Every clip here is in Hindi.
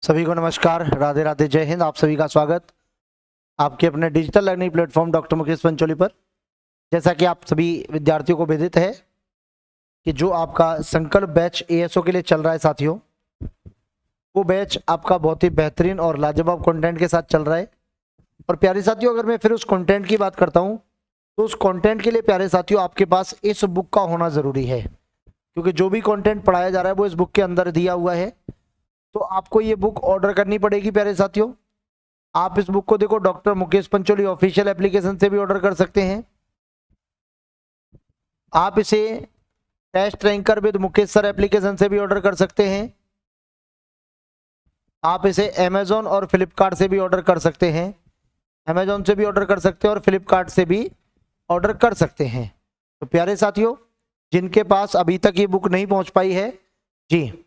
सभी को नमस्कार, राधे राधे, जय हिंद। आप सभी का स्वागत आपके अपने digital learning platform doctor Mukesh Pancholi पर। जैसा कि आप सभी विद्यार्थियों को विदित है कि जो आपका संकल्प बैच एएसओ के लिए चल रहा है साथियों, वो बैच आपका बहुत ही बेहतरीन और लाजवाब कंटेंट के साथ चल रहा है। और प्यारे साथियों, अगर मैं फिर उस कंटेंट की बात करता हूँ तो उस कंटेंट के लिए प्यारे साथियों आपके पास इस बुक का होना ज़रूरी है, क्योंकि जो भी कंटेंट पढ़ाया जा रहा है वो इस बुक के अंदर दिया हुआ है। तो आपको ये बुक ऑर्डर करनी पड़ेगी प्यारे साथियों। आप इस बुक को देखो doctor Mukesh Pancholi official application से भी ऑर्डर कर सकते हैं। आप इसे test ranker with Mukesh sir application से भी ऑर्डर कर सकते हैं। आप इसे अमेजोन और फ्लिपकार्ट से भी ऑर्डर कर सकते हैं। अमेजोन से भी ऑर्डर कर सकते हैं और फ्लिपकार्ट से भी ऑर्डर कर सकते हैं। तो प्यारे साथियों, जिनके पास अभी तक ये बुक नहीं पहुंच पाई है, जी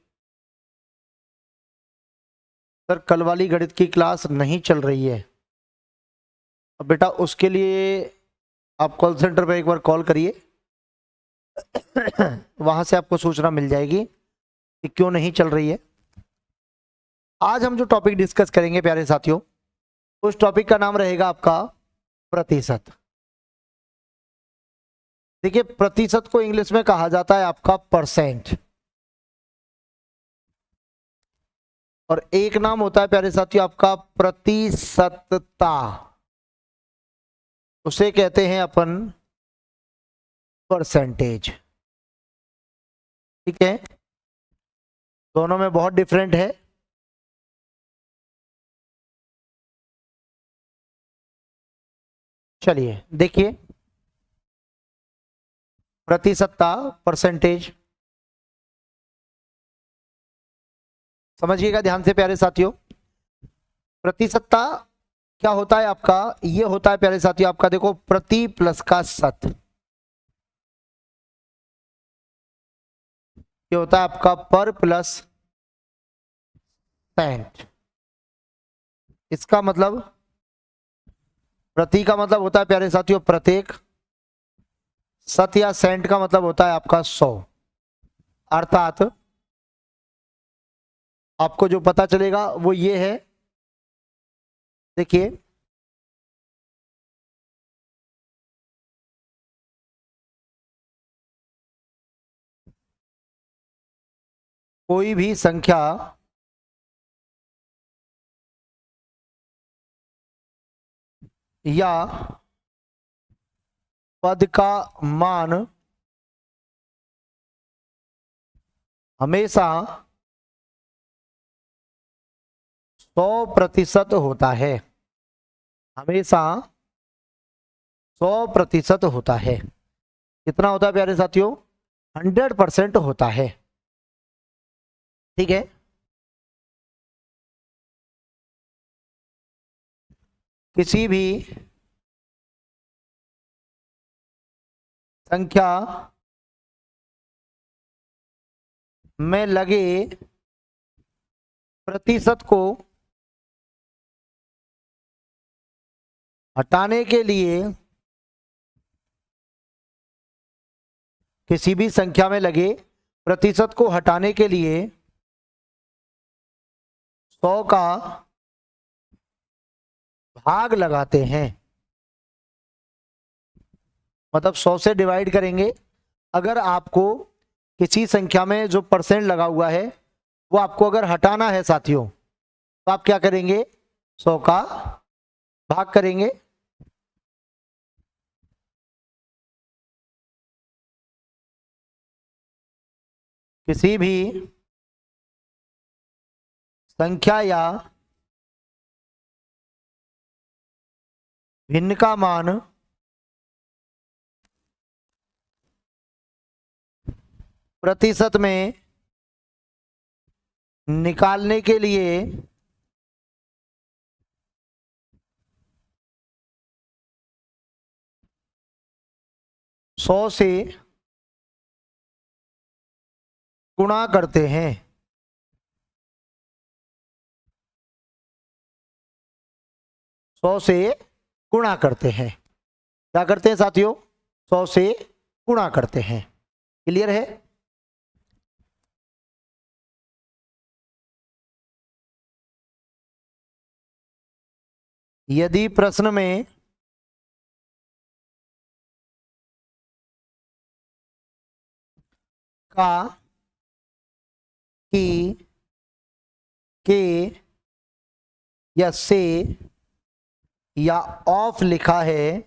सर कल वाली गणित की क्लास नहीं चल रही है, अब बेटा उसके लिए आप कॉल सेंटर पर एक बार कॉल करिए वहां से आपको सूचना मिल जाएगी कि क्यों नहीं चल रही है। आज हम जो टॉपिक डिस्कस करेंगे प्यारे साथियों, उस टॉपिक का नाम रहेगा आपका प्रतिशत। देखिए, प्रतिशत को इंग्लिश में कहा जाता है आपका परसेंट, और एक नाम होता है प्यारे साथियों आपका प्रतिशतता, उसे कहते हैं अपन परसेंटेज। ठीक है, दोनों में बहुत डिफरेंट है। चलिए देखिए, प्रतिशतता, परसेंटेज, समझिएगा ध्यान से प्यारे साथियों। प्रतिशतता क्या होता है आपका? ये होता है प्यारे साथियों आपका, देखो, प्रति प्लस का शत, ये होता है आपका पर प्लस सेंट। इसका मतलब, प्रति का मतलब होता है प्यारे साथियों प्रत्येक, शत या सेंट का मतलब होता है आपका 100। अर्थात आपको जो पता चलेगा वो ये है, देखिए कोई भी संख्या या पद का मान हमेशा 100% होता है, हमेशा 100% होता है। कितना होता है प्यारे साथियों? 100% होता है। ठीक है, किसी भी संख्या में लगे प्रतिशत को हटाने के लिए, किसी भी संख्या में लगे प्रतिशत को हटाने के लिए 100 का भाग लगाते हैं। मतलब 100 से डिवाइड करेंगे। अगर आपको किसी संख्या में जो परसेंट लगा हुआ है वो आपको अगर हटाना है साथियों, तो आप क्या करेंगे? 100 का भाग करेंगे। किसी भी संख्या या भिन्न का मान प्रतिशत में निकालने के लिए 100 से गुणा करते हैं। 100 से गुणा करते हैं। क्या करते हैं साथियों? 100 से गुणा करते हैं। क्लियर है? यदि प्रश्न में का, की, के या से या ऑफ लिखा है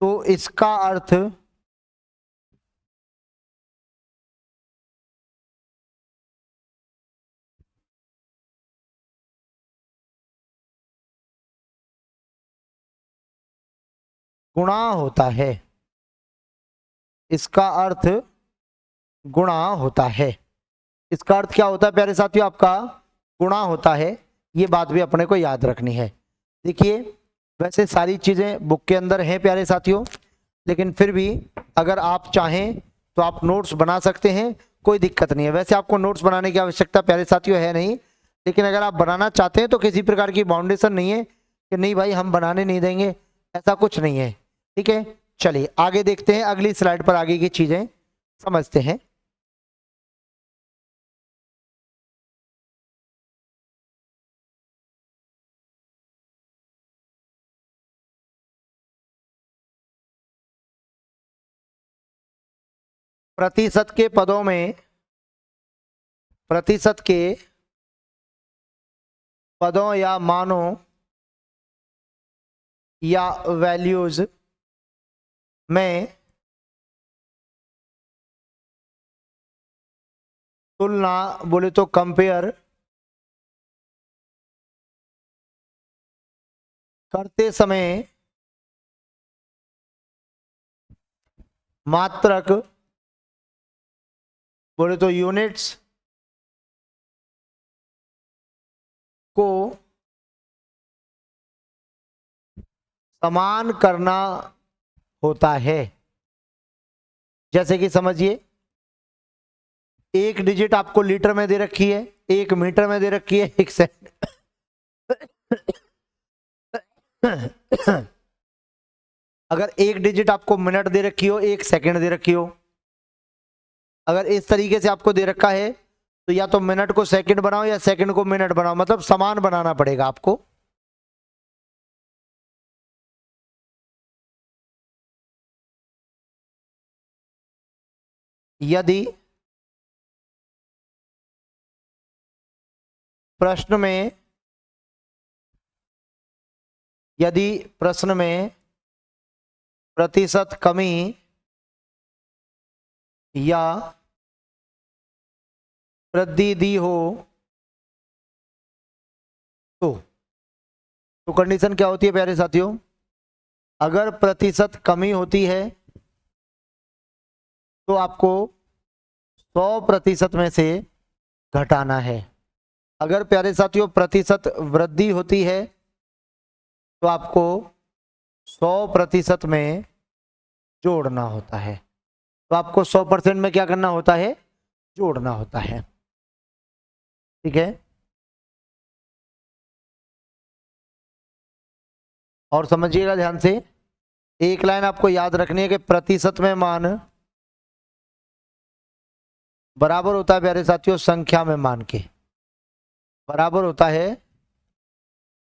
तो इसका अर्थ गुणा होता है। इसका अर्थ गुणा होता है। इसका अर्थ क्या होता है प्यारे साथियों? आपका गुणा होता है। ये बात भी अपने को याद रखनी है। देखिए, वैसे सारी चीजें बुक के अंदर हैं प्यारे साथियों, लेकिन फिर भी अगर आप चाहें तो आप नोट्स बना सकते हैं, कोई दिक्कत नहीं है। वैसे आपको नोट्स बनाने की आवश्यकता प्यारे साथियों है नहीं, लेकिन अगर आप बनाना चाहते हैं तो किसी प्रकार की बाउंडेशन नहीं है कि नहीं भाई हम बनाने नहीं देंगे, ऐसा कुछ नहीं है। ठीक है, चलिए आगे देखते हैं, अगली स्लाइड पर आगे की चीजें समझते हैं। प्रतिशत के पदों में, प्रतिशत के पदों या मानों या वैल्यूज में तुलना बोले तो कंपेयर करते समय मात्रक बोले तो यूनिट्स को समान करना होता है। जैसे कि समझिए, एक डिजिट आपको लीटर में दे रखी है, एक मीटर में दे रखी है, एक सेकंड अगर एक डिजिट आपको मिनट दे रखी हो, एक सेकंड दे रखी हो, अगर इस तरीके से आपको दे रखा है तो या तो मिनट को सेकंड बनाओ या सेकंड को मिनट बनाओ, मतलब समान बनाना पड़ेगा आपको। यदि प्रश्न में यदि प्रश्न में प्रतिशत कमी या वृद्धि दी हो तो कंडीशन क्या होती है प्यारे साथियों? अगर प्रतिशत कमी होती है तो आपको 100% में से घटाना है। अगर प्यारे साथियों प्रतिशत वृद्धि होती है तो आपको 100% में जोड़ना होता है। तो आपको 100% में क्या करना होता है? जोड़ना होता है। ठीक है, और समझिएगा ध्यान से, एक लाइन आपको याद रखनी है कि प्रतिशत में मान बराबर होता है प्यारे साथियों संख्या में मान के, बराबर होता है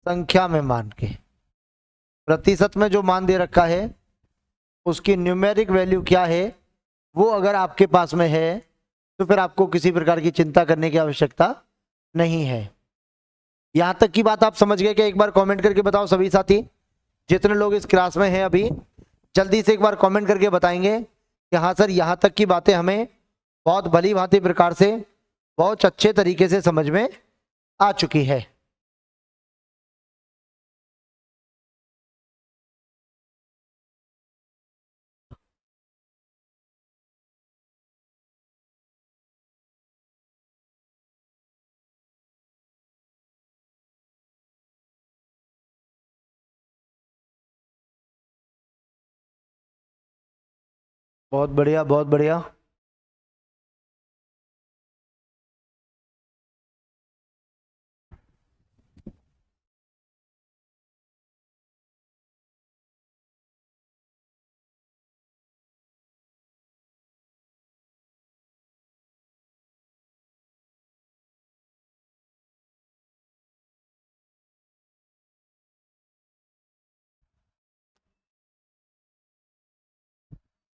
संख्या में मान के। प्रतिशत में जो मान दे रखा है उसकी न्यूमेरिक वैल्यू क्या है, वो अगर आपके पास में है तो फिर आपको किसी प्रकार की चिंता करने की आवश्यकता नहीं है। यहां तक की बात आप समझ गए क्या? एक बार कमेंट करके बताओ सभी साथी, जितने लोग इस क्लास में हैं अभी, जल्दी से एक बार कमेंट करके बताएंगे कि हाँ सर यहां तक की बातें हमें बहुत भली भांति प्रकार से बहुत अच्छे तरीके से समझ में आ चुकी है। बहुत बढ़िया, बहुत बढ़िया।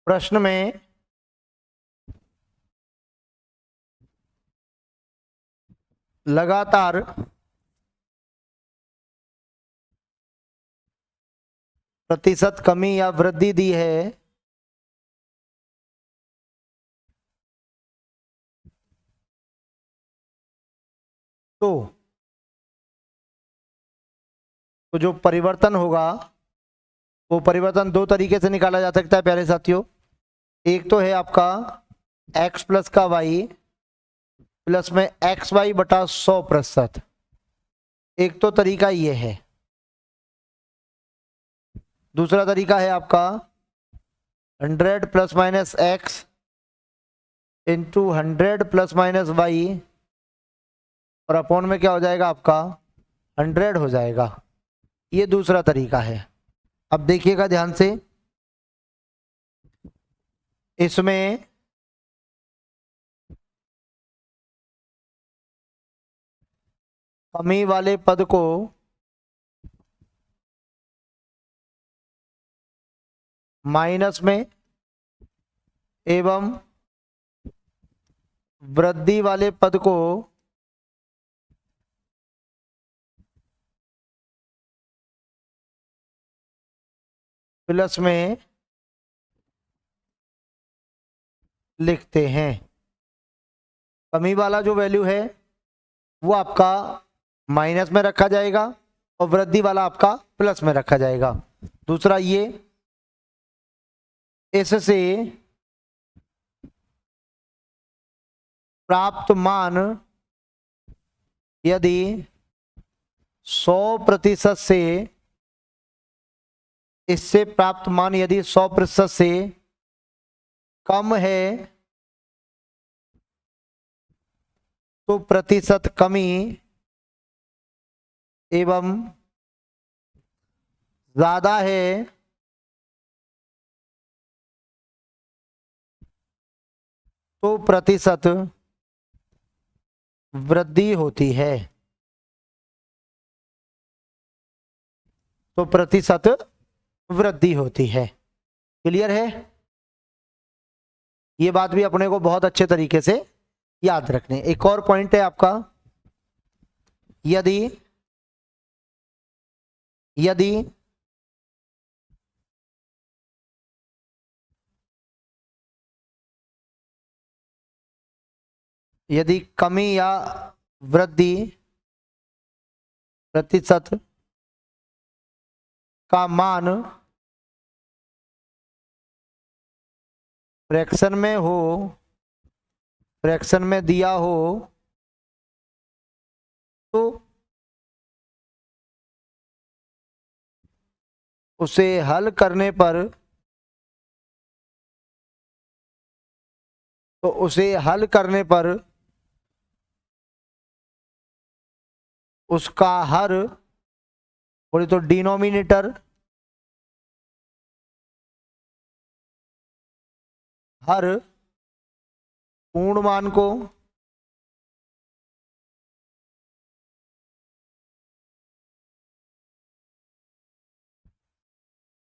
प्रश्न में लगातार प्रतिशत कमी या वृद्धि दी है तो जो परिवर्तन होगा वो परिवर्तन दो तरीके से निकाला जा सकता है प्यारे साथियों। एक तो है आपका x प्लस का y प्लस में एक्स वाई बटा 100%। एक तो तरीका ये है। दूसरा तरीका है आपका 100 plus minus x into 100 plus minus y और अपॉन में क्या हो जाएगा आपका 100 हो जाएगा। ये दूसरा तरीका है। अब देखिएगा ध्यान से, इसमें कमी वाले पद को माइनस में एवं वृद्धि वाले पद को प्लस में लिखते हैं। कमी वाला जो वैल्यू है वो आपका माइनस में रखा जाएगा और वृद्धि वाला आपका प्लस में रखा जाएगा। दूसरा ये, इससे प्राप्त मान यदि 100% से, इससे प्राप्त मान यदि 100% से कम है तो प्रतिशत कमी एवं ज्यादा है तो प्रतिशत वृद्धि होती है। तो प्रतिशत वृद्धि होती है। क्लियर है? ये बात भी अपने को बहुत अच्छे तरीके से याद रखने। एक और पॉइंट है आपका, यदि यदि यदि कमी या वृद्धि प्रतिशत का मान फ्रैक्शन में हो, फ्रैक्शन में दिया हो तो उसे हल करने पर, तो उसे हल करने पर उसका हर, बोले तो डिनोमिनेटर, हर पूर्ण मान को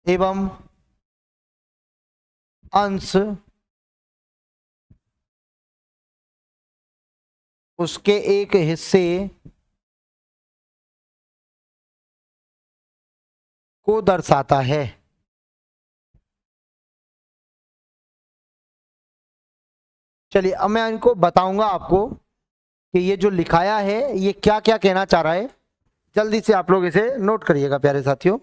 एवं अंश उसके एक हिस्से को दर्शाता है। चलिए अब मैं इनको बताऊंगा आपको कि ये जो लिखाया है ये क्या क्या कहना चाह रहा है। जल्दी से आप लोग इसे नोट करिएगा प्यारे साथियों।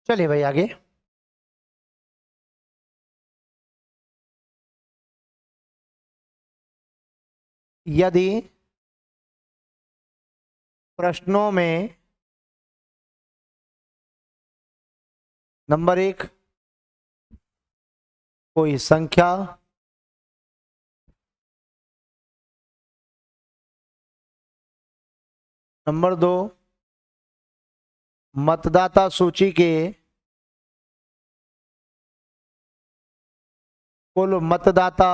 चलिए भाई आगे। यदि प्रश्नों में नंबर 1 कोई संख्या, नंबर 2 मतदाता सूची के कुल मतदाता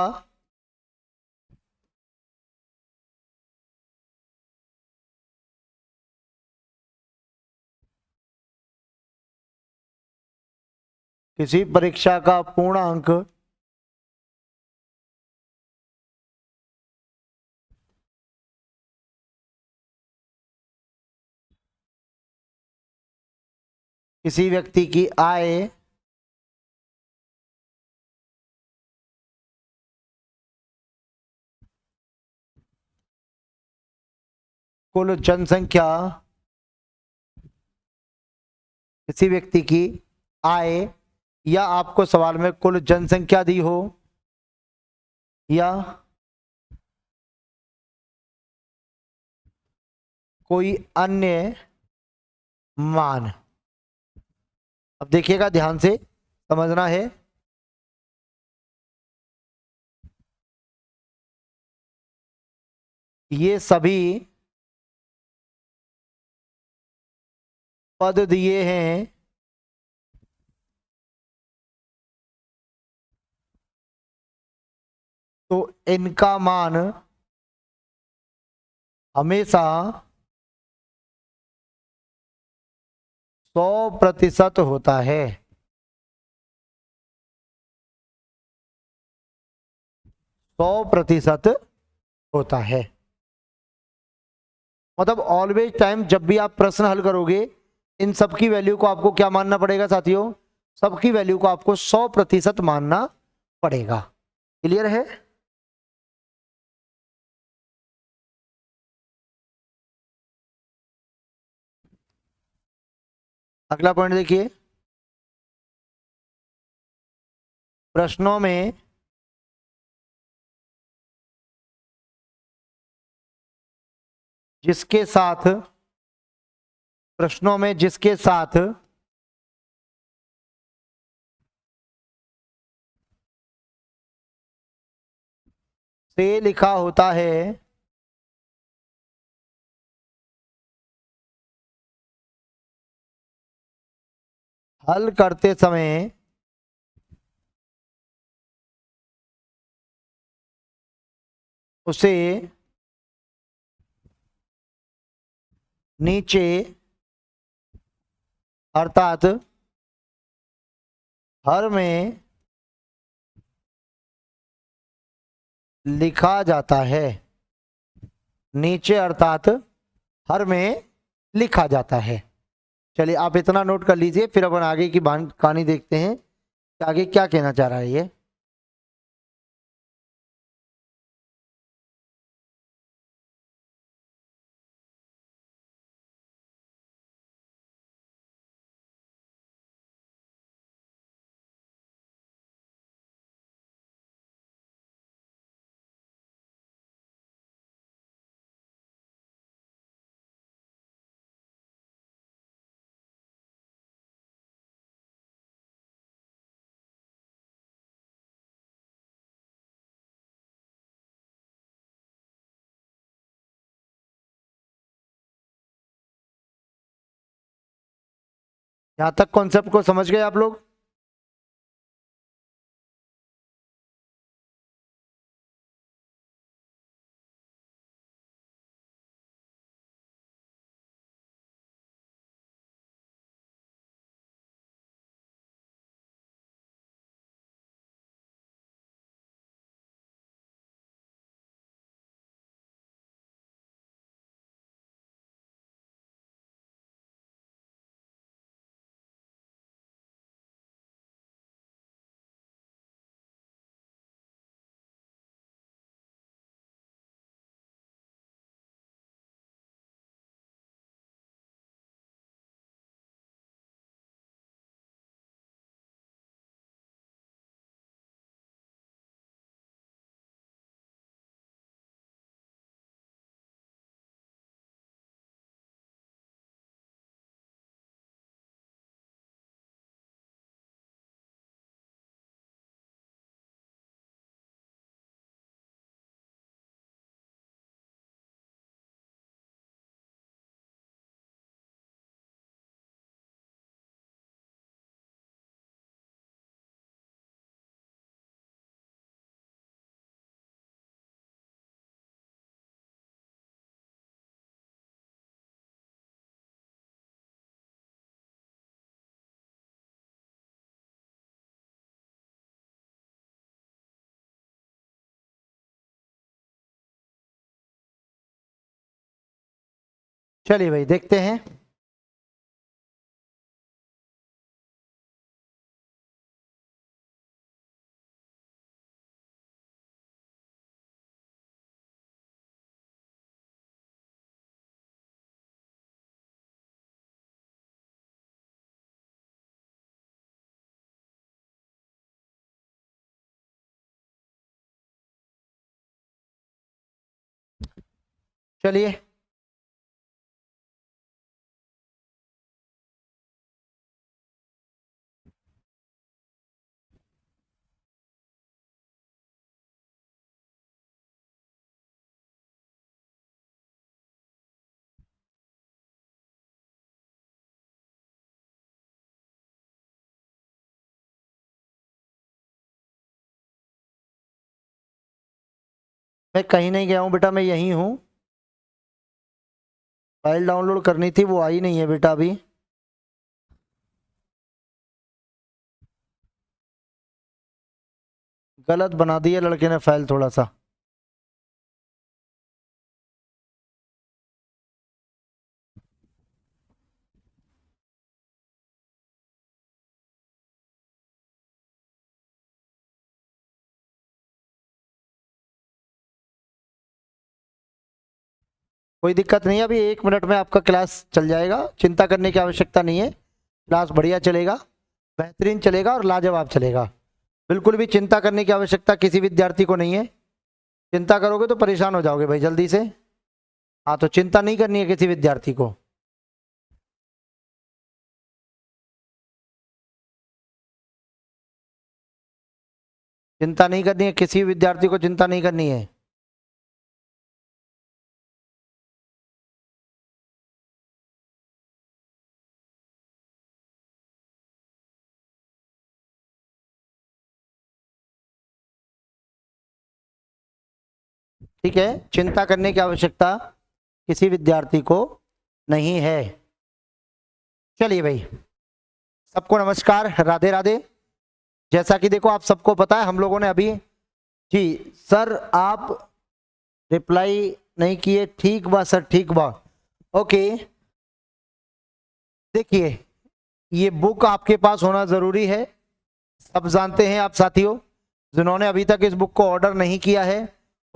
किसी परीक्षा का पूर्णांक किसी व्यक्ति की आय कुल जनसंख्या किसी व्यक्ति की आय, या आपको सवाल में कुल जनसंख्या दी हो या कोई अन्य मान। अब देखिएगा, ध्यान से समझना है। ये सभी पद दिए हैं तो इनका मान हमेशा 100% होता है। 100% होता है। मतलब ऑलवेज टाइम जब भी आप प्रश्न हल करोगे, इन सब की वैल्यू को आपको क्या मानना पड़ेगा साथियों? सबकी वैल्यू को आपको 100% मानना पड़ेगा। क्लियर है? अगला पॉइंट देखिए, प्रश्नों में जिसके साथ से लिखा होता है हल करते समय उसे नीचे अर्थात हर में लिखा जाता है। नीचे अर्थात हर में लिखा जाता है। चलिए आप इतना नोट कर लीजिए, फिर अपन आगे की कहानी देखते हैं कि आगे क्या कहना चाह रहा है ये। यहां तक कॉन्सेप्ट को समझ गए आप लोग? चलिए भाई देखते हैं। चलिए मैं कहीं नहीं गया हूँ बेटा, मैं यहीं हूँ। फाइल डाउनलोड करनी थी, वो आई नहीं है बेटा अभी। गलत बना दी है लड़के ने फाइल थोड़ा सा। कोई दिक्कत नहीं है, अभी 1 मिनट में आपका क्लास चल जाएगा, चिंता करने की आवश्यकता नहीं है। क्लास बढ़िया चलेगा, बेहतरीन चलेगा और लाजवाब चलेगा। बिल्कुल भी चिंता करने की आवश्यकता किसी विद्यार्थी को नहीं है। चिंता करोगे तो परेशान हो जाओगे भाई जल्दी से। हाँ, तो चिंता नहीं करनी है किसी विद्यार्थी को। चिंता नहीं करनी है किसी विद्यार्थी को, चिंता नहीं करनी है। ठीक है, चिंता करने की आवश्यकता किसी विद्यार्थी को नहीं है। चलिए भाई, सबको नमस्कार, राधे राधे। जैसा कि देखो आप सबको पता है, हम लोगों ने अभी जी सर आप रिप्लाई नहीं किए, ठीक बा सर, ठीक बा, ओके। देखिए, ये बुक आपके पास होना जरूरी है, सब जानते हैं आप साथियों। जिन्होंने अभी तक इस बुक को ऑर्डर नहीं किया है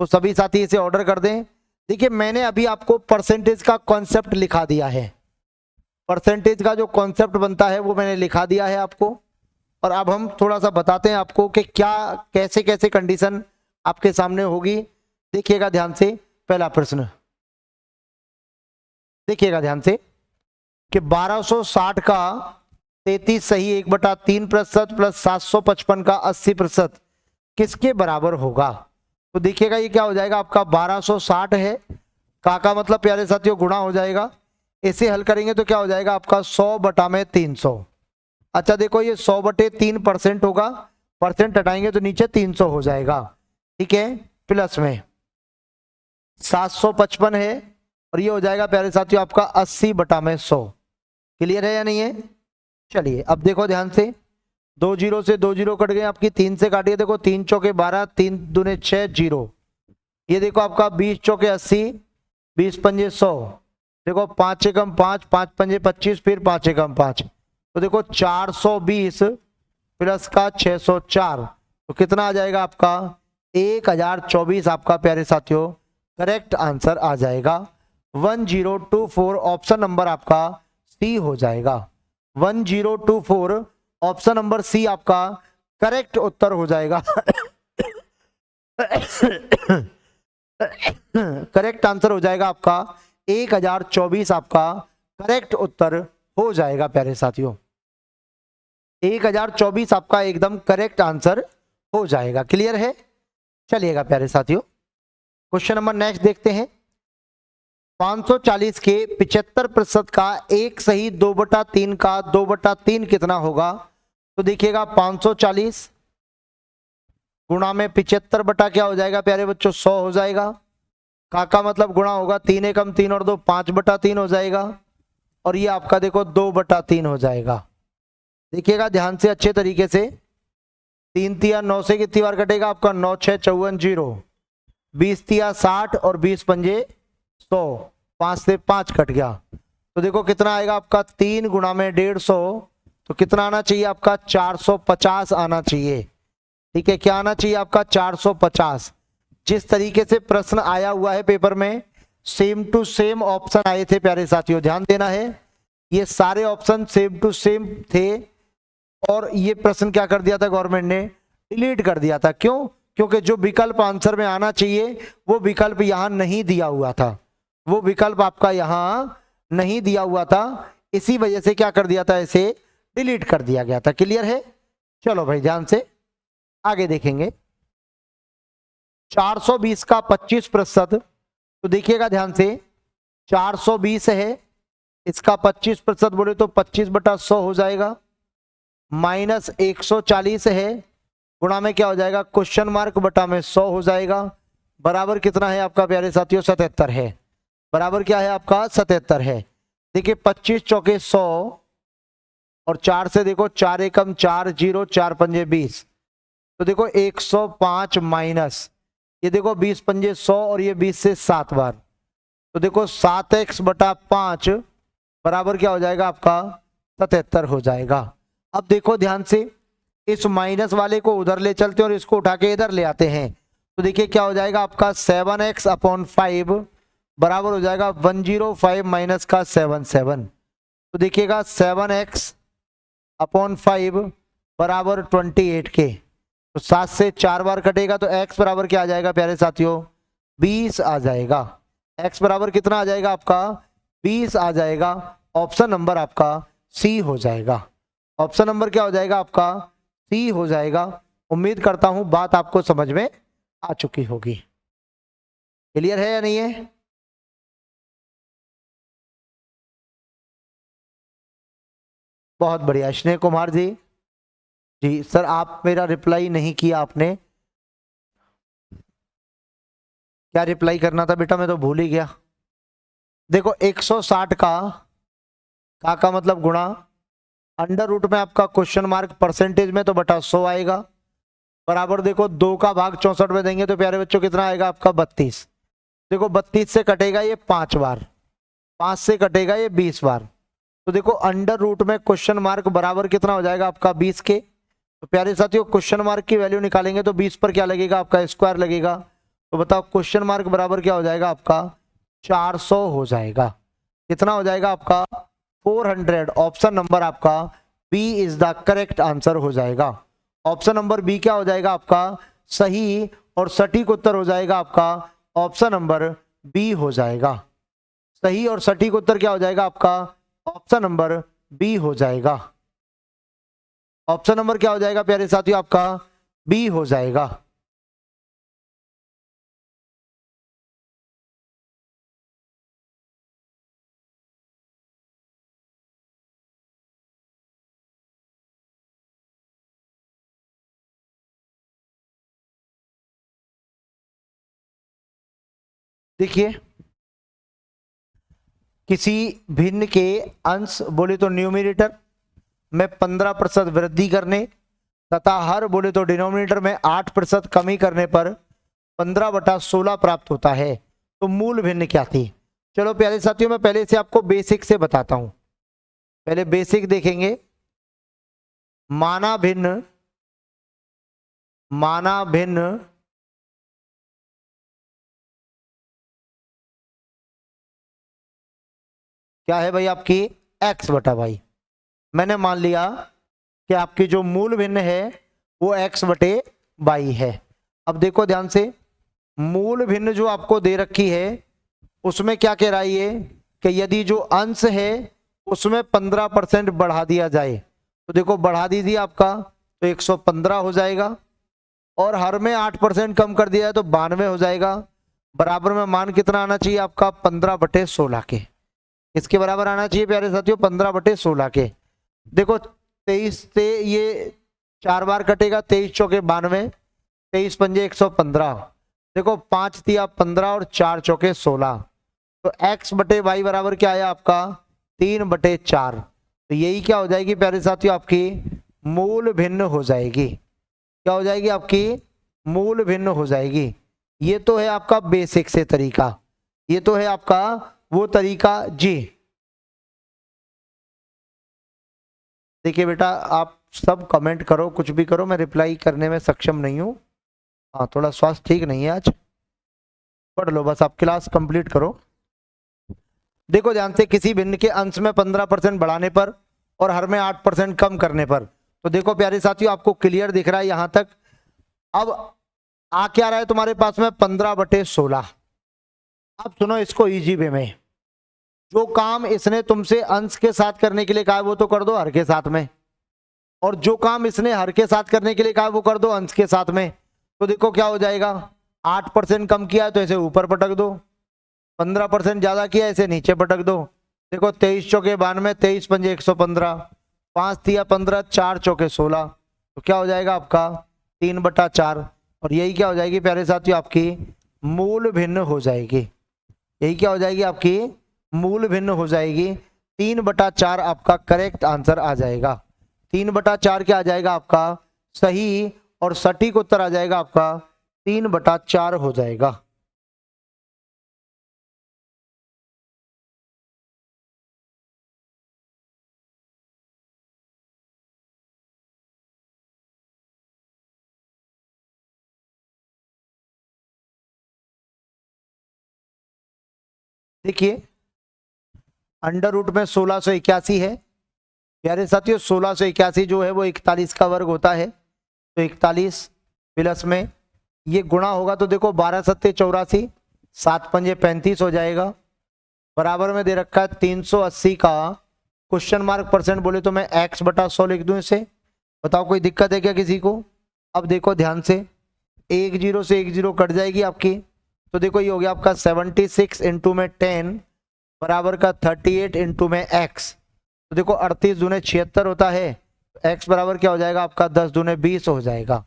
वो सभी साथी इसे ऑर्डर कर दें। देखिए, मैंने अभी आपको परसेंटेज का कॉन्सेप्ट लिखा दिया है। परसेंटेज का जो कॉन्सेप्ट बनता है वो मैंने लिखा दिया है आपको। और अब हम थोड़ा सा बताते हैं आपको कि क्या कैसे कैसे कंडीशन आपके सामने होगी। देखिएगा ध्यान से, पहला प्रश्न देखिएगा ध्यान से कि 1260 का 33 सही 1/3% प्लस 755 का 80% किसके बराबर होगा। तो देखिएगा ये क्या हो जाएगा, आपका 1260 है, का मतलब प्यारे साथियों गुणा हो जाएगा। इसे हल करेंगे तो क्या हो जाएगा आपका 100/300। अच्छा देखो, ये 100/3% होगा, परसेंट हटाएंगे तो नीचे 300 हो जाएगा। ठीक है, प्लस में 755 है और ये हो जाएगा प्यारे साथियों आपका 80/100। क्लियर है या नहीं है। चलिए अब देखो ध्यान से, 2 जीरो से 2 जीरो कट गए आपकी, 3 से काटिए, देखो 3 चौके 12, 3 दूने 6, जीरो। ये देखो आपका 20 चौके 80, 20 पंजे 100, देखो 5 एकम 5, 5 पंजे 25, फिर 5 एकम 5, तो देखो 420 प्लस का 604, तो कितना आ जाएगा आपका 1024 आपका प्यारे साथियों करेक्ट आंसर आ जाएगा। 1024 ऑप्शन नंबर आपका सी हो जाएगा। 1024 ऑप्शन नंबर सी आपका करेक्ट उत्तर हो जाएगा। करेक्ट आंसर हो जाएगा आपका 1024 आपका करेक्ट उत्तर हो जाएगा प्यारे साथियों। 1024 आपका एकदम करेक्ट आंसर हो जाएगा। क्लियर है। चलिएगा प्यारे साथियों, क्वेश्चन नंबर नेक्स्ट देखते हैं। 540 के 75% का एक सही 2/3 का 2/3 कितना होगा। तो देखिएगा 540 गुणा में 75 बटा क्या हो जाएगा प्यारे बच्चों 100 हो जाएगा। का मतलब गुणा होगा 3 एकम 3 और 2 5/3 हो जाएगा। और ये आपका देखो 2/3 हो जाएगा। देखिएगा ध्यान से अच्छे तरीके से, 3 तिया 9 से कितनी बार कटेगा आपका 9 6 54 0, 20 तिया 60 और 20 पंजे 100, 5 से 5 कट गया, तो देखो कितना आएगा आपका 3 गुणा में 150, तो कितना आना चाहिए आपका 450 आना चाहिए। ठीक है, क्या आना चाहिए आपका 450। जिस तरीके से प्रश्न आया हुआ है पेपर में, सेम टू सेम ऑप्शन आए थे प्यारे साथियों, ध्यान देना है, ये सारे ऑप्शन सेम टू सेम थे और ये प्रश्न क्या कर दिया था गवर्नमेंट ने, डिलीट कर दिया था। क्यों? क्योंकि जो विकल्प आंसर में आना चाहिए वो विकल्प यहां नहीं दिया हुआ था, वो विकल्प आपका यहां नहीं दिया हुआ था, इसी वजह से क्या कर दिया था, इसे डिलीट कर दिया गया था। क्लियर है? चलो भाई ध्यान से आगे देखेंगे। 420 का 25%, तो देखिएगा ध्यान से, 420 है, इसका 25% बोले तो 25/100 हो जाएगा, माइनस 140 है, गुणा में क्या हो जाएगा, क्वेश्चन मार्क बटा में 100 हो जाएगा, बराबर कितना है आपका प्यारे साथियों, 77 है। बराबर क्या है आपका, 77 है। देखिए 25 चौके 100 और 4 से देखो 4 एकम 4, 0, 4 पंजे 20, तो देखो 105 माइनस ये देखो 20 पंजे 100 और ये 20 से 7 बार, तो देखो 7x/5 बराबर क्या हो जाएगा आपका 77 हो जाएगा। अब देखो ध्यान से, इस माइनस वाले को उधर ले चलते हैं और इसको उठा के इधर ले आते हैं, तो देखिए क्या हो जाएगा आपका 7x/5 बराबर हो जाएगा 105 माइनस का 77, तो देखिएगा 7x/5 बराबर 28 के, तो 7 से 4 बार कटेगा, तो x बराबर क्या आ जाएगा प्यारे साथियों, 20 आ जाएगा। x बराबर कितना आ जाएगा आपका, 20 आ जाएगा। ऑप्शन नंबर आपका सी हो जाएगा। ऑप्शन नंबर क्या हो जाएगा आपका, सी हो जाएगा। उम्मीद करता हूं बात आपको समझ में आ चुकी होगी। क्लियर है या नहीं है? बहुत बढ़िया। स्नेह कुमार जी, जी सर आप मेरा रिप्लाई नहीं किया आपने, क्या रिप्लाई करना था बेटा, मैं तो भूल ही गया। देखो 160 का मतलब गुणा, अंडर रूट में आपका क्वेश्चन मार्क परसेंटेज में तो बटा 100 आएगा, बराबर देखो 2 का भाग 64 में देंगे तो प्यारे बच्चों कितना आएगा आपका 32। देखो 32 से कटेगा ये 5 बार, 5 से कटेगा ये 20 बार, तो देखो अंडर रूट में क्वेश्चन मार्क बराबर कितना हो जाएगा आपका 20 के। तो प्यारे साथियों क्वेश्चन मार्क की वैल्यू निकालेंगे तो 20 पर क्या लगेगा आपका स्क्वायर लगेगा, तो बताओ क्वेश्चन मार्क बराबर क्या हो जाएगा आपका 400 हो जाएगा। कितना हो जाएगा आपका 400। ऑप्शन नंबर आपका B is the correct answer हो जाएगा। ऑप्शन नंबर बी क्या हो जाएगा आपका सही और सटीक उत्तर हो जाएगा आपका ऑप्शन नंबर बी हो जाएगा। सही और सटीक उत्तर क्या हो जाएगा आपका ऑप्शन नंबर बी हो जाएगा। ऑप्शन नंबर क्या हो जाएगा प्यारे साथियों आपका बी हो जाएगा। देखिए किसी भिन्न के अंश बोले तो न्यूमरेटर में 15% वृद्धि करने तथा हर बोले तो डिनोमिनेटर में 8% कमी करने पर 15/16 प्राप्त होता है। तो मूल भिन्न क्या थी? चलो प्यारे साथियों मैं पहले से आपको बेसिक से बताता हूं। पहले बेसिक देखेंगे। माना भिन्न क्या है भाई आपकी x बटा वाई। मैंने मान लिया कि आपकी जो मूल भिन्न है वो x बटे वाई है। अब देखो ध्यान से, मूल भिन्न जो आपको दे रखी है उसमें क्या कह रहा है ये कि यदि जो अंश है उसमें 15% बढ़ा दिया जाए, तो देखो बढ़ा दीजिए आपका तो 115 हो जाएगा, और हर में 8% कम कर दिया जाए तो 92 हो जाएगा। बराबर में मान कितना आना चाहिए आपका 15/16 के। इसके बराबर आना चाहिए प्यारे साथियों 15/16 के। देखो 23 से ये 4 बार कटेगा, 23 चौके 92, 23 पंजे 115, देखो 5 तिया 15 और 4 चौके 16, तो x बटे वाई बराबर क्या आया आपका 3/4। तो यही क्या हो जाएगी प्यारे साथियों आपकी मूल भिन्न हो जाएगी। क्या हो जाएगी आपकी मूल भिन्न हो जाएगी। ये तो है आपका बेसिक से तरीका, ये तो है आपका वो तरीका जी। देखिए बेटा, आप सब कमेंट करो, कुछ भी करो, मैं रिप्लाई करने में सक्षम नहीं हूँ। हाँ, थोड़ा स्वास्थ्य ठीक नहीं है आज। पढ़ लो बस, आप क्लास कंप्लीट करो। देखो ध्यान से, किसी भिन्न के अंश में 15% बढ़ाने पर और हर में 8% कम करने पर, तो देखो प्यारे साथियों, आपको क्लियर दिख रहा है यहां तक। अब आ क्या रहा है तुम्हारे पास में, 15/16। अब सुनो इसको इजी वे में, जो काम इसने तुमसे अंश के साथ करने के लिए कहा है वो तो कर दो हर के साथ में, और जो काम इसने हर के साथ करने के लिए कहा है वो कर दो अंश के साथ में। तो देखो क्या हो जाएगा, 8% कम किया है तो इसे ऊपर पटक दो, 15% ज्यादा किया इसे नीचे पटक दो। देखो 23 चौके 92, 23 पंजे 115, 5 तिया 15, 4 चौके 16, तो क्या हो जाएगा आपका 3/4। और यही क्या हो जाएगी प्यारे साथियों, आपकी मूल भिन्न हो जाएगी। यही क्या हो जाएगी, आपकी मूल भिन्न हो जाएगी। 3/4 आपका करेक्ट आंसर आ जाएगा। 3/4 क्या आ जाएगा आपका सही, और सटीक उत्तर आ जाएगा आपका 3/4 हो जाएगा। देखिए अंडर रूट में 1681 है प्यारे साथियों। 1681 जो है वो 41 का वर्ग होता है, तो 41 प्लस में ये गुणा होगा तो देखो 12 सत्ते 84, 7 पंजे 35 हो जाएगा। बराबर में दे रखा है 380 का क्वेश्चन मार्क परसेंट बोले तो मैं x/100 लिख दूं इसे। बताओ कोई दिक्कत है क्या किसी को? अब देखो ध्यान से, 1 0 से 1 0 कट जाएगी आपकी, तो देखो ये हो गया आपका 76 इंटू में 10 बराबर का 38 इंटू में x। तो देखो 38 दूने 76 होता है, x बराबर क्या हो जाएगा आपका 10 दूने 20 हो जाएगा।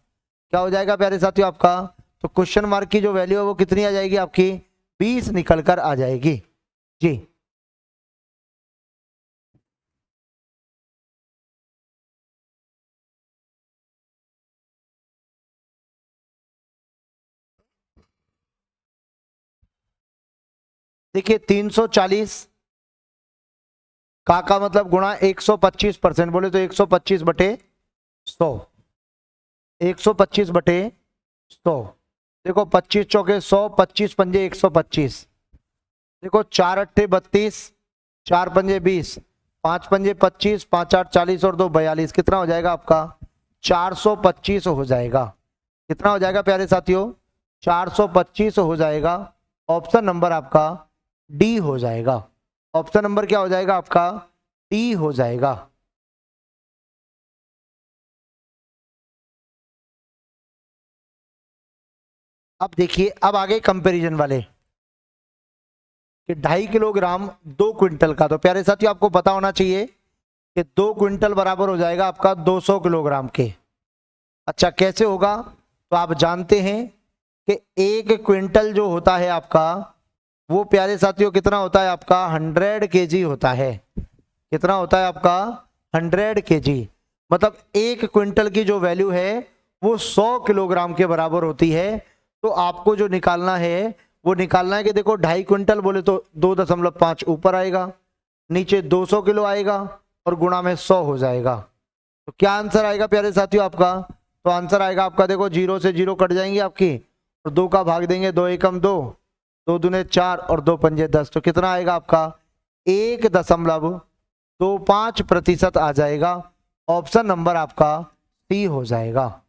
क्या हो जाएगा प्यारे साथियों आपका, तो क्वेश्चन मार्क की जो वैल्यू है वो कितनी आ जाएगी आपकी 20 निकल कर आ जाएगी जी। देखिए 340 का मतलब गुणा 125% बोले तो 125/100, 125/100। देखो 25 चौके 100, 25 पंजे 125। देखो 4 अट्ठे 32, 4 पंजे 20, 5 पंजे 25, 5 8 40 और 2 42, कितना हो जाएगा आपका 425 हो जाएगा। कितना हो जाएगा प्यारे साथियों 425 हो जाएगा। ऑप्शन नंबर आपका डी हो जाएगा। ऑप्शन नंबर क्या हो जाएगा आपका डी हो जाएगा। अब देखिए, अब आगे कंपैरिजन वाले कि 2.5 किलोग्राम 2 क्विंटल का, तो प्यारे साथियों आपको पता होना चाहिए कि 2 क्विंटल बराबर हो जाएगा आपका 200 किलोग्राम के। अच्छा कैसे होगा, तो आप जानते हैं कि 1 क्विंटल जो होता है आपका वो प्यारे साथियों कितना होता है आपका 100 केजी होता है। कितना होता है आपका 100 केजी। मतलब 1 क्विंटल की जो वैल्यू है वो 100 किलोग्राम के बराबर होती है। तो आपको जो निकालना है वो निकालना है कि देखो 2.5 क्विंटल बोले तो 2.5 ऊपर आएगा, नीचे 200 किलो आएगा और गुणा में 100 हो जाएगा। तो क्या आंसर आएगा प्यारे साथियों आपका, तो आंसर आएगा आपका देखो 0 से 0 कट जाएंगे आपकी और 2 का भाग देंगे, 2 एकम 2, 2 दूने 4 और 2 पंजे 10, तो कितना आएगा आपका 1.25% आ जाएगा। ऑप्शन नंबर आपका सी हो जाएगा।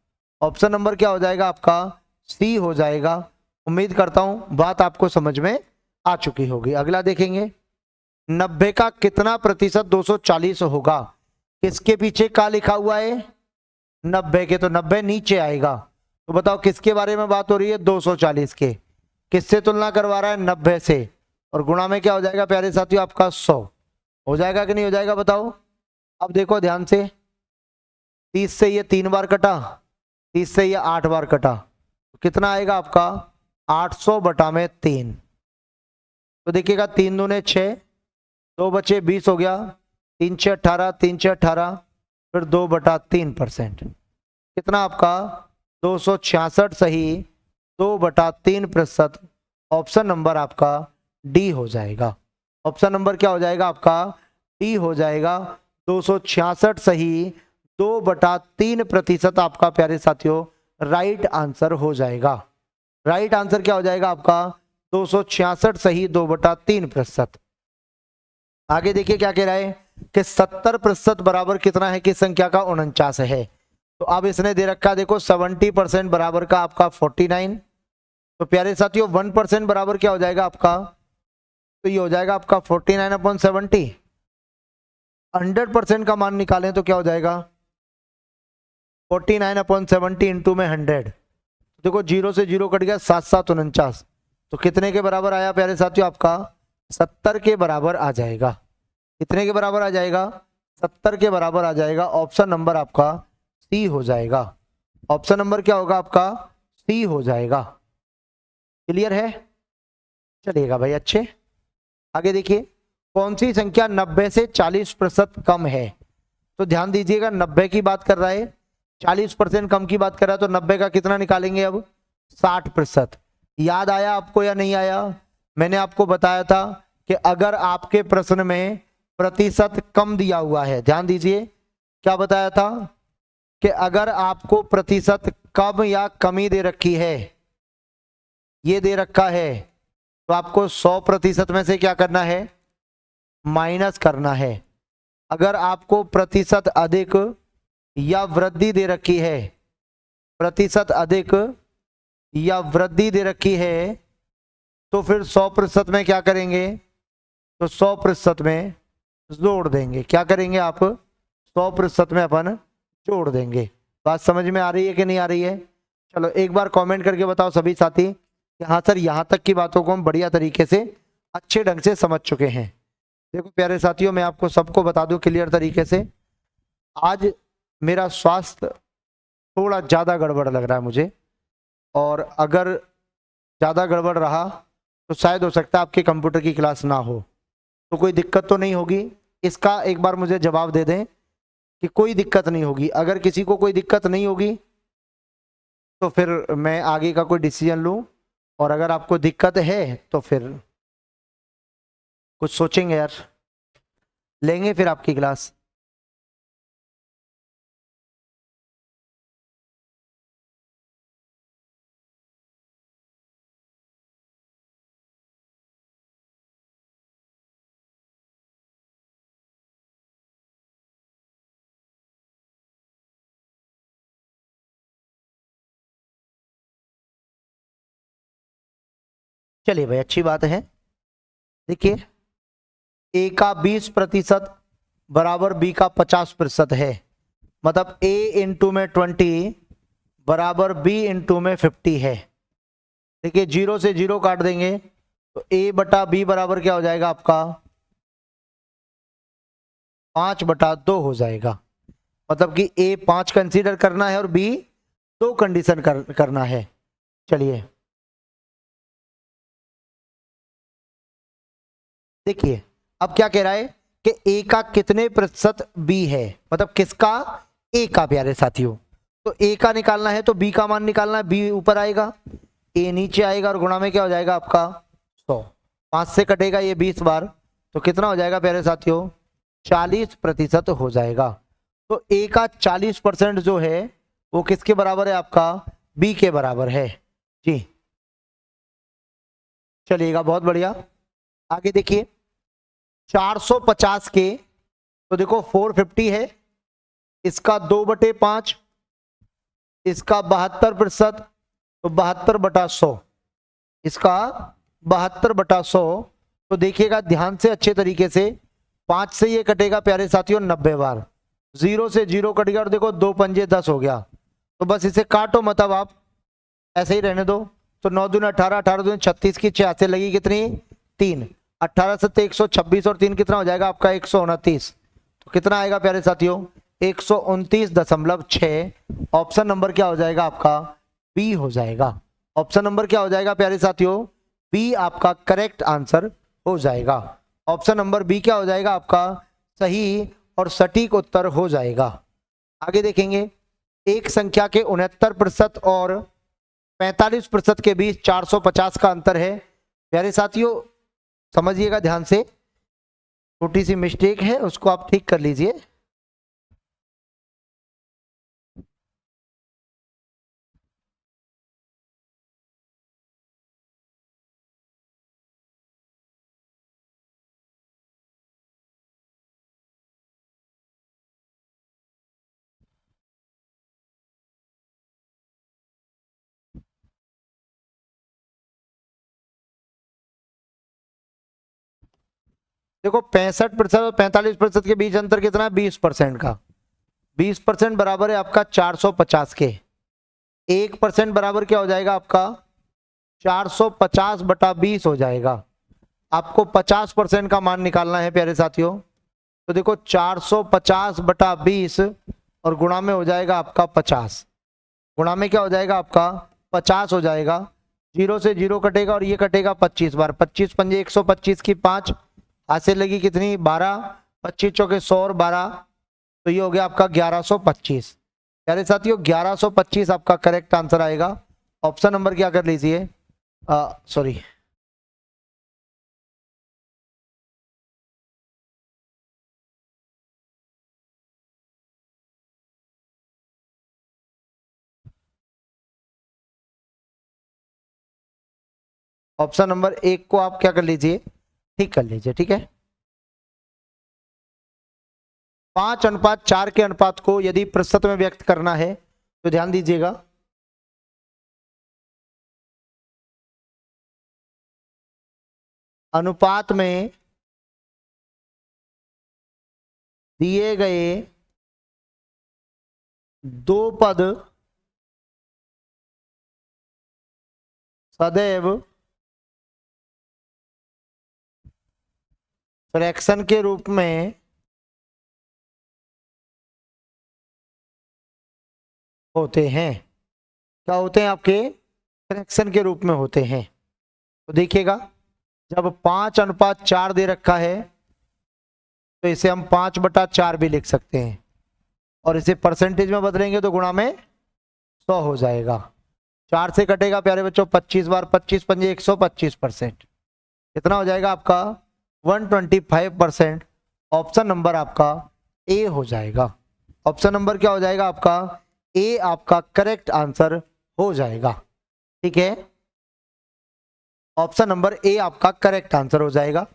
ऑप्शन नंबर क्या हो जाएगा आपका सी हो जाएगा। उम्मीद करता हूं बात आपको समझ में आ चुकी होगी। अगला देखेंगे 90 का कितना प्रतिशत 240 होगा। किसके पीछे का लिखा हुआ है 90 के, तो 90 नीचे आएगा। तो बताओ किसके बारे में बात हो रही है 240 के। किससे तुलना करवा रहा है 90 से, और गुणा में क्या हो जाएगा प्यारे साथियों आपका 100 हो जाएगा कि नहीं हो जाएगा बताओ। अब देखो ध्यान से, 30 से ये 3 बार कटा, 30 से ये 8 बार कटा, तो कितना आएगा आपका 800/3। तो देखिएगा 3 दूने 6, 2 बचे 20 हो गया, 3 6 18, 3 6 18, फिर 2/3%। कितना आपका 266 सही, 2/3%। ऑप्शन नंबर आपका डी हो जाएगा। ऑप्शन नंबर क्या हो जाएगा आपका, डी हो जाएगा। 266 सही, 2/3% आपका प्यारे साथियों राइट आंसर हो जाएगा। राइट आंसर क्या हो जाएगा आपका, 266 सही, 2/3%। आगे देखिए क्या कह रहा है कि 70% बराबर कितना है, किस संख्या का, 49 है। तो अब इसने दे रखा देखो 70% बराबर का आपका 49। तो प्यारे साथियों 1% बराबर क्या हो जाएगा आपका, तो ये हो जाएगा आपका 49/70। 100% का मान निकालें तो क्या हो जाएगा, 49/70 इंटू में 100। देखो 0 से 0 कट गया, 7 7 49। तो कितने के बराबर आया प्यारे साथियों आपका, 70 के बराबर आ जाएगा। कितने के बराबर आ जाएगा, 70 के बराबर आ जाएगा। ऑप्शन नंबर आपका सी हो जाएगा। ऑप्शन नंबर क्या होगा आपका, सी हो जाएगा। क्लियर है, चलिएगा भाई अच्छे। आगे देखिए, कौन सी संख्या 90 से 40% कम है। तो ध्यान दीजिएगा 90 की बात कर रहा है, 40% कम की बात कर रहा है, तो 90 का कितना निकालेंगे अब, 60%। याद आया आपको या नहीं आया, मैंने आपको बताया था कि अगर आपके प्रश्न में प्रतिशत कम दिया हुआ है, ध्यान दीजिए क्या बताया था कि अगर आपको प्रतिशत कम या कमी दे रखी है, ये दे रखा है, तो आपको 100% में से क्या करना है, माइनस करना है। अगर आपको प्रतिशत अधिक या वृद्धि दे रखी है, प्रतिशत अधिक या वृद्धि दे रखी है, तो फिर 100% में क्या करेंगे, तो 100% में जोड़ देंगे। क्या करेंगे आप, 100% में अपन जोड़ देंगे। बात समझ में आ रही है कि नहीं आ रही है, चलो एक बार कमेंट करके बताओ सभी साथी कि हाँ सर यहाँ तक की बातों को हम बढ़िया तरीके से अच्छे ढंग से समझ चुके हैं। देखो प्यारे साथियों, मैं आपको सबको बता दूं क्लियर तरीके से, आज मेरा स्वास्थ्य थोड़ा ज़्यादा गड़बड़ लग रहा है मुझे, और अगर ज़्यादा गड़बड़ रहा तो शायद हो सकता है आपके कंप्यूटर की क्लास ना हो। तो कोई दिक्कत तो नहीं होगी, इसका एक बार मुझे जवाब दे दें कि कोई दिक्कत नहीं होगी। अगर किसी को कोई दिक्कत नहीं होगी तो फिर मैं आगे का कोई डिसीजन लूं, और अगर आपको दिक्कत है तो फिर कुछ सोचेंगे यार, लेंगे फिर आपकी क्लास। चलिए भाई अच्छी बात है। देखिए ए का 20% बराबर बी का 50% है, मतलब ए इंटू में 20 बराबर बी इंटू में 50 है। देखिए 0 से 0 काट देंगे तो ए बटा बी बराबर क्या हो जाएगा आपका, 5/2 हो जाएगा। मतलब कि ए 5 कंसीडर करना है और बी 2 कंडीशन करना है। चलिए देखिए अब क्या कह रहा है कि ए का कितने प्रतिशत बी है, मतलब किसका, ए का प्यारे साथियों। तो ए का निकालना है तो बी का मान निकालना है, बी ऊपर आएगा, ए नीचे आएगा, और गुणा में क्या हो जाएगा आपका 100। 5 से कटेगा ये 20 बार, तो कितना हो जाएगा प्यारे साथियों, 40% हो जाएगा। तो ए का 40% जो है वो किसके बराबर है आपका, बी के बराबर है जी। चलिएगा बहुत बढ़िया। आगे देखिए 450 के, तो देखो 450 है, इसका 2/5, इसका 72%, तो 72/100, इसका 72/100। तो देखिएगा ध्यान से अच्छे तरीके से, 5 से ये कटेगा प्यारे साथियों 90 बार, 0 से 0 कट गया, और देखो 2 पंजे 10 हो गया। तो बस इसे काटो मत, अब आप ऐसे ही रहने दो। तो 9 दूनी 18, 18 दूनी 36 की 6 से लगी कितनी, 3, 18 से 126, और 3 कितना हो जाएगा आपका 129। तो कितना आएगा प्यारे साथियों, 129.6। ऑप्शन नंबर क्या हो जाएगा आपका, बी हो जाएगा। ऑप्शन नंबर क्या हो जाएगा प्यारे साथियों, बी आपका करेक्ट आंसर हो जाएगा। ऑप्शन नंबर बी क्या हो जाएगा आपका, सही और सटीक उत्तर हो जाएगा। आगे देखेंगे, एक संख्या के 69% और 45% के बीच 450 का अंतर है। प्यारे साथियों समझिएगा ध्यान से छोटी सी मिस्टेक है, उसको आप ठीक कर लीजिए। देखो 65% और 45% के बीच अंतर कितना है? 20% का। 20% बराबर है आपका 450 के। 1% बराबर क्या हो जाएगा आपका? 450 बटा 20 हो जाएगा। आपको 50% का मान निकालना है प्यारे साथियों। तो देखो 450 बटा 20 और गुणा में हो जाएगा आपका 50। गुणा में क्या हो जाएगा आपका? 50 हो जाएगा। 0 से 0 कटेगा और ये कटेगा 25 बार। 25 पंजे 125 की 5 हाथ से लगी कितनी? 12। 25 चौके 100 और 12, तो ये हो गया आपका 1125। प्यारे साथियों 1125 आपका करेक्ट आंसर आएगा। ऑप्शन नंबर क्या कर लीजिए, सॉरी, ऑप्शन नंबर 1 को आप क्या कर लीजिए, ठीक कर लीजिए। ठीक है, 5:4 के अनुपात को यदि प्रतिशत में व्यक्त करना है तो ध्यान दीजिएगा। अनुपात में दिए गए दो पद सदैव फ्रैक्शन के रूप में होते हैं। क्या होते हैं आपके? फ्रैक्शन के रूप में होते हैं। तो देखिएगा, जब 5:4 दे रखा है तो इसे हम 5/4 भी लिख सकते हैं, और इसे परसेंटेज में बदलेंगे तो गुणा में 100 हो जाएगा। 4 से कटेगा प्यारे बच्चों 25 बार। 25 पंजे 125%, कितना हो जाएगा आपका? 125%। ऑप्शन नंबर आपका ए हो जाएगा। ऑप्शन नंबर क्या हो जाएगा आपका? ए आपका करेक्ट आंसर हो जाएगा। ठीक है, ऑप्शन नंबर ए आपका करेक्ट आंसर हो जाएगा।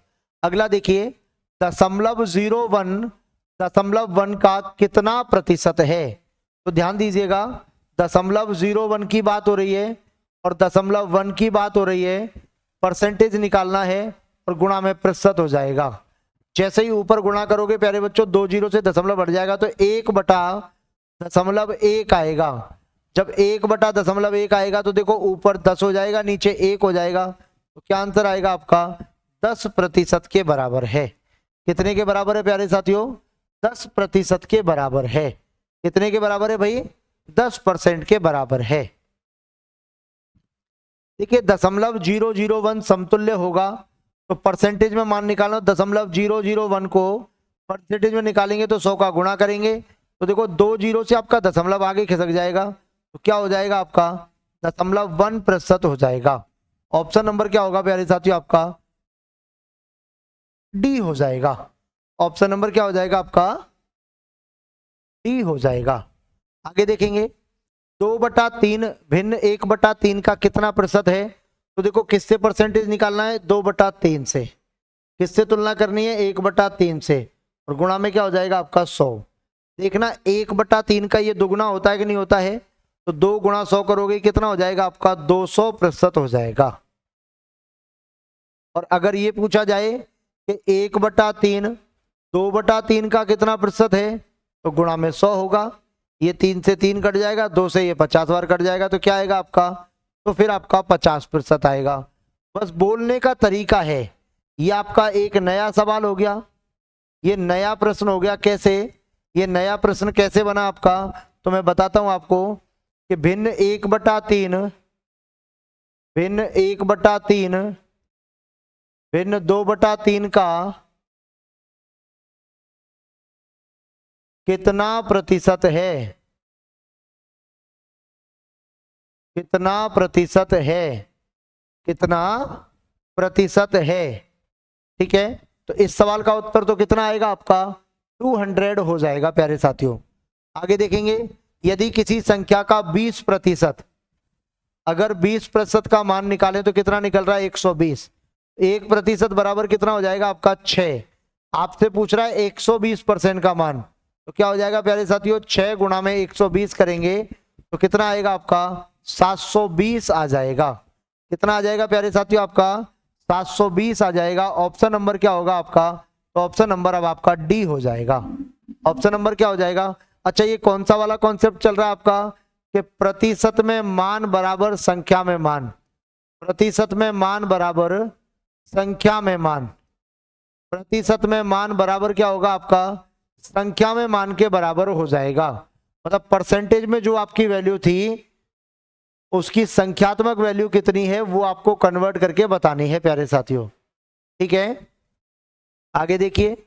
अगला देखिए, 0.01 0.1 का कितना प्रतिशत है? तो ध्यान दीजिएगा, 0.01 की बात हो रही है और 0.1 की बात हो रही है। परसेंटेज निकालना है और गुणा में प्रतिशत हो जाएगा। जैसे ही ऊपर गुणा करोगे प्यारे बच्चों, 2 जीरो से दशमलव बढ़ जाएगा तो 1/0.1 आएगा। जब 1/0.1 आएगा तो देखो ऊपर 10 हो जाएगा, नीचे 1 हो जाएगा। तो क्या आंसर आएगा आपका? 10% के बराबर है। कितने के बराबर है प्यारे साथियों? 10% के बराबर है। कितने के बराबर है भाई? 10% के बराबर है। देखिए 0.001 समतुल्य होगा, तो परसेंटेज में मान निकालना। 0.001 को परसेंटेज में निकालेंगे तो 100 का गुणा करेंगे, तो देखो 2 जीरो से आपका दशमलव आगे खिसक जाएगा, तो क्या हो जाएगा आपका? 0.1% हो जाएगा। ऑप्शन नंबर क्या होगा प्यारे साथियों? आपका डी हो जाएगा। ऑप्शन नंबर क्या हो जाएगा आपका? डी हो जाएगा। आगे देखेंगे, 2/3 भिन्न 1/3 का कितना प्रतिशत है? तो देखो किससे परसेंटेज निकालना है? 2/3 से। किससे तुलना करनी है? 1/3 से, और गुणा में क्या हो जाएगा आपका? 100। देखना 1/3 का ये दुगुना होता है कि नहीं होता है? तो 2 गुणा 100 करोगे, कितना हो जाएगा आपका? 200% हो जाएगा। और अगर ये पूछा जाए कि 1/3 2/3 का कितना प्रतिशत है, तो गुणा में 100 होगा। ये 3 से 3 कट जाएगा, 2 से ये 50 बार कट जाएगा, तो क्या आएगा आपका? तो फिर आपका 50% आएगा। बस बोलने का तरीका है। ये आपका एक नया सवाल हो गया, ये नया प्रश्न हो गया। कैसे? ये नया प्रश्न कैसे बना आपका? तो मैं बताता हूं आपको कि भिन्न 1/3 भिन्न 1/3 भिन्न 2/3 का कितना प्रतिशत है? कितना प्रतिशत है? कितना प्रतिशत है? ठीक है, तो इस सवाल का उत्तर तो कितना आएगा आपका 200 हो जाएगा प्यारे साथियों। आगे देखेंगे, यदि किसी संख्या का 20%, अगर 20% का मान निकालें तो कितना निकल रहा है 120। 1% बराबर कितना हो जाएगा आपका 6। आपसे पूछ रहा है 120% का मान, तो क्या हो जाएगा प्यारे साथियों 6 गुणा में 120 करेंगे तो कितना आएगा आपका 720 आ जाएगा। कितना आ जाएगा प्यारे साथियों आपका 720 आ जाएगा। ऑप्शन नंबर क्या होगा आपका, तो ऑप्शन नंबर अब आपका डी हो जाएगा। ऑप्शन नंबर क्या हो जाएगा। अच्छा, ये कौन सा वाला कॉन्सेप्ट चल रहा है आपका कि प्रतिशत में मान बराबर संख्या में मान, प्रतिशत में मान बराबर संख्या में मान, प्रतिशत में मान बराबर क्या होगा आपका संख्या में मान के बराबर हो जाएगा। मतलब परसेंटेज में जो आपकी वैल्यू थी उसकी संख्यात्मक वैल्यू कितनी है वो आपको कन्वर्ट करके बतानी है प्यारे साथियों। ठीक है, आगे देखिए,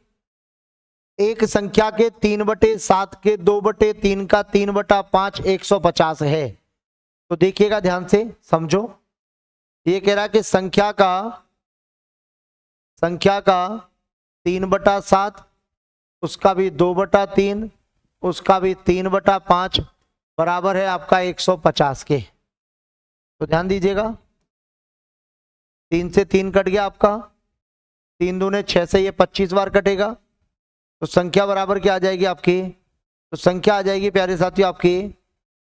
एक संख्या के 3/7 के 2/3 का 3/5 150 है। तो देखिएगा ध्यान से समझो, ये कह रहा है कि संख्या का 3/7, उसका भी 2/3, उसका भी 3/5 बराबर है आपका 150 के। तो ध्यान दीजिएगा, 3 से 3 कट गया आपका, 3 दूने 6 से ये 25 बार कटेगा, तो संख्या बराबर क्या आ जाएगी आपकी, तो संख्या आ जाएगी प्यारे साथियों आपकी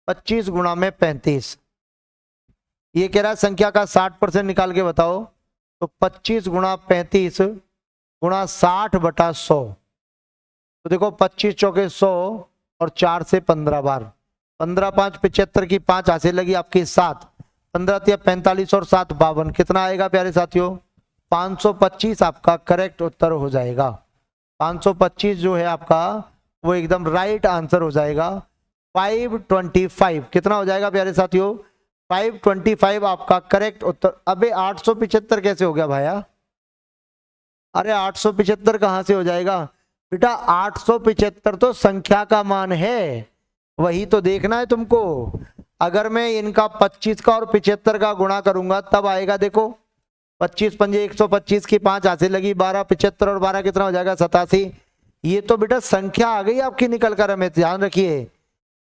25 गुणा में 35। ये कह रहा है संख्या का 60% निकाल के बताओ, तो 25 गुणा 35 गुणा 60/100। तो देखो 25 चौके 100 और 4 से 15 बार, 15 5 75 की 5 हासिल लगी आपकी 7, 15 तिया 45 और 7 52, कितना आएगा प्यारे साथियों 525 आपका करेक्ट उत्तर हो जाएगा। 525 जो है आपका वो एकदम राइट आंसर हो जाएगा। 525 कितना हो जाएगा प्यारे साथियों 525 आपका करेक्ट उत्तर। अबे 875 कैसे हो गया भाया, अरे 875 कहां से हो जाएगा बेटा, 875 तो संख्या का मान है, वही तो देखना है तुमको। अगर मैं इनका 25 का और 75 का गुणा करूंगा तब आएगा, देखो 25 पंजे 125 की 5 हासिल लगी 12, 75 और 12 कितना हो जाएगा 87। ये तो बेटा संख्या आ गई आपकी निकल कर, हमें ध्यान रखिए,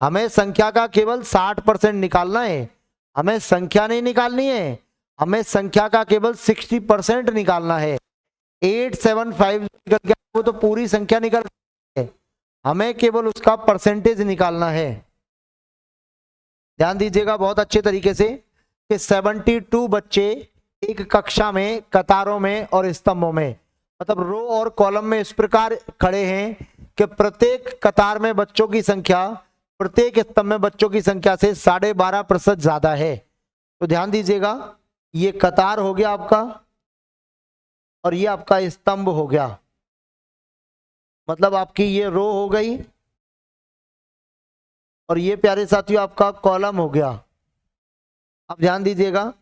हमें संख्या का केवल 60% निकालना है, हमें संख्या नहीं निकालनी है, हमें संख्या का केवल 60% निकालना है। 875 निकल गया वो तो पूरी संख्या निकल गई है, हमें केवल उसका परसेंटेज निकालना है। ध्यान दीजिएगा बहुत अच्छे तरीके से कि 72 बच्चे एक कक्षा में कतारों में और स्तंभों में, मतलब रो और कॉलम में इस प्रकार खड़े हैं कि प्रत्येक कतार में बच्चों की संख्या प्रत्येक स्तंभ में बच्चों की संख्या से 12.5% ज्यादा है। तो ध्यान दीजिएगा, ये कतार हो गया आपका और ये आपका स्तंभ हो गया, मतलब आपकी ये रो हो गई और ये प्यारे साथियों आपका कॉलम हो गया। अब ध्यान दीजिएगा,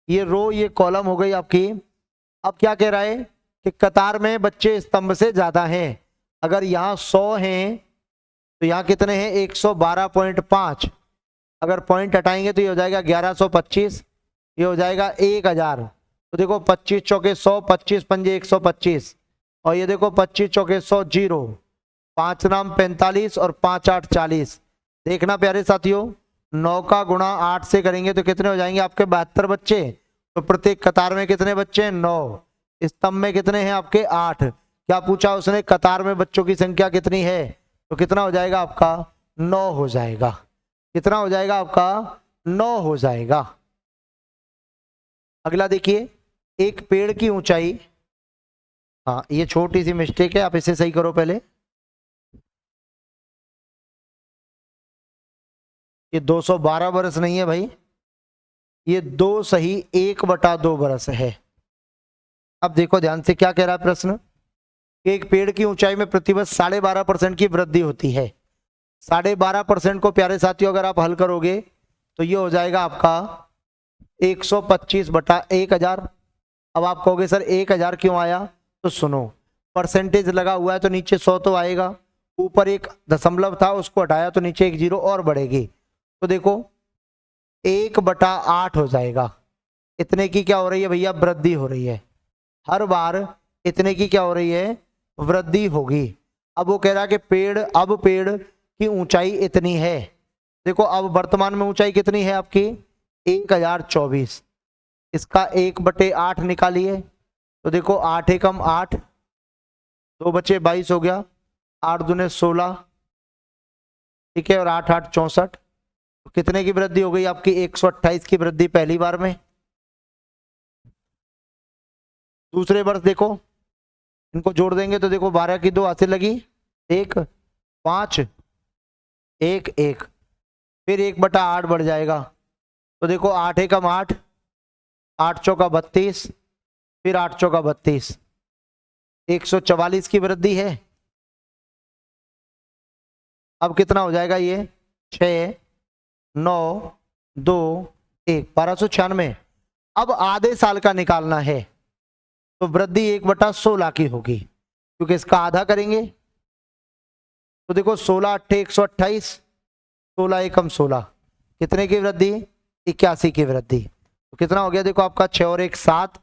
ये रो ये कॉलम हो गई आपकी। अब क्या कह रहा है कि कतार में बच्चे स्तंभ से ज्यादा हैं। अगर यहाँ 100 हैं तो यहाँ कितने हैं 112.5, अगर पॉइंट हटाएंगे तो ये हो जाएगा 1125, ये हो जाएगा 1000। तो देखो 25 चौके 100, 25 पंजे 125 और ये देखो 25 चौके 100 0, 5 नाम 45 और 5 8 40। देखना प्यारे साथियों 9 का गुणा 8 से करेंगे तो कितने हो जाएंगे आपके 72 बच्चे। तो प्रत्येक कतार में कितने बच्चे हैं 9, स्तंभ में कितने हैं आपके 8। क्या पूछा उसने, कतार में बच्चों की संख्या कितनी है, तो कितना हो जाएगा आपका 9 हो जाएगा। कितना हो जाएगा आपका 9 हो जाएगा। अगला देखिए, एक पेड़ की ऊंचाई, हाँ ये छोटी सी मिस्टेक है, आप इसे सही करो पहले। ये 212 बरस नहीं है भाई, ये 2 सही 1/2 बरस है। अब देखो ध्यान से क्या कह रहा है प्रश्न, एक पेड़ की ऊंचाई में प्रतिवर्ष 12.5% की वृद्धि होती है। 12.5% को प्यारे साथियों अगर आप हल करोगे तो ये हो जाएगा आपका 125/1000। अब आप कहोगे सर 1000 क्यों आया, तो सुनो, परसेंटेज लगा हुआ है तो नीचे 100 तो आएगा, ऊपर एक दशमलव था उसको हटाया तो नीचे एक जीरो और बढ़ेगी, तो देखो 1/8 हो जाएगा। इतने की क्या हो रही है भैया, वृद्धि हो रही है। हर बार इतने की क्या हो रही है, वृद्धि होगी। अब वो कह रहा है कि पेड़ की ऊंचाई इतनी है। देखो अब वर्तमान में ऊंचाई कितनी है आपकी, 1024। इसका 1/8 निकालिए, तो देखो 8 एकम 8, 2 बचे 22 हो गया, 8 दूने 16, ठीक है, और 8 8 64। कितने की वृद्धि हो गई आपकी, 128 की वृद्धि पहली बार में। दूसरे वर्ष देखो, इनको जोड़ देंगे तो देखो 12 की 2 हासिल लगी, 1 5 1 1, फिर 1/8 बढ़ जाएगा, तो देखो 8 एकम 8, 8 चौका 32, फिर 8 चौका 32, 144 की वृद्धि है। अब कितना हो जाएगा ये, 6 9 2 1, 1296। अब आधे साल का निकालना है, तो वृद्धि 1/16 की होगी, क्योंकि इसका आधा करेंगे। तो देखो 16 8 128, 16 एकम 16, कितने की वृद्धि, 81 की वृद्धि। तो कितना हो गया देखो आपका, 6 और 1 7,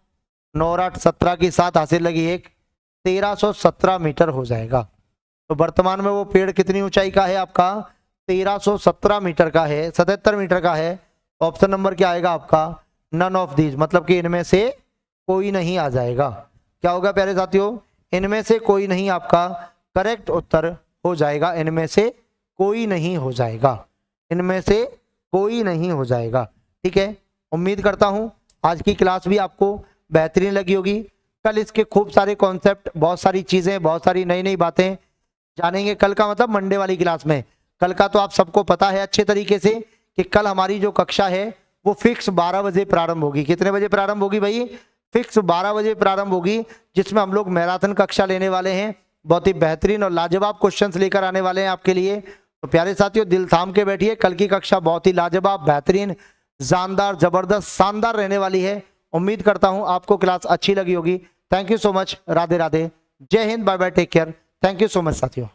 9 और 8 17 की 7 हासिल लगी 1, 1317 मीटर हो जाएगा। तो वर्तमान में वो पेड़ कितनी ऊंचाई का है आपका, 1317 मीटर का है, 77 मीटर का है। ऑप्शन नंबर क्या आएगा आपका, नन ऑफ दीज, मतलब कि इनमें से कोई नहीं आ जाएगा। क्या होगा प्यारे साथियों, इनमें से कोई नहीं आपका करेक्ट उत्तर हो जाएगा, इनमें से कोई नहीं हो जाएगा, इनमें से कोई नहीं हो जाएगा। ठीक है, उम्मीद करता हूं आज की क्लास भी आपको बेहतरीन लगी होगी। कल इसके खूब सारे कॉन्सेप्ट, बहुत सारी चीजें, बहुत सारी नई नई बातें जानेंगे। कल का मतलब मंडे वाली क्लास में। कल का तो आप सबको पता है अच्छे तरीके से कि कल हमारी जो कक्षा है वो फिक्स 12 बजे प्रारंभ होगी। कितने बजे प्रारंभ होगी भाई, फिक्स 12 बजे प्रारंभ होगी, जिसमें हम लोग मैराथन कक्षा लेने वाले हैं। बहुत ही बेहतरीन और लाजवाब क्वेश्चंस लेकर आने वाले हैं आपके लिए। तो प्यारे साथियों दिल थाम के बैठिए, कल की कक्षा बहुत ही लाजवाब, बेहतरीन, जानदार, जबरदस्त, शानदार रहने वाली है। उम्मीद करता हूं आपको क्लास अच्छी लगी होगी। Thank you so much, Radhe Radhe, जय Hind, bye bye, take care, thank you so much साथियों।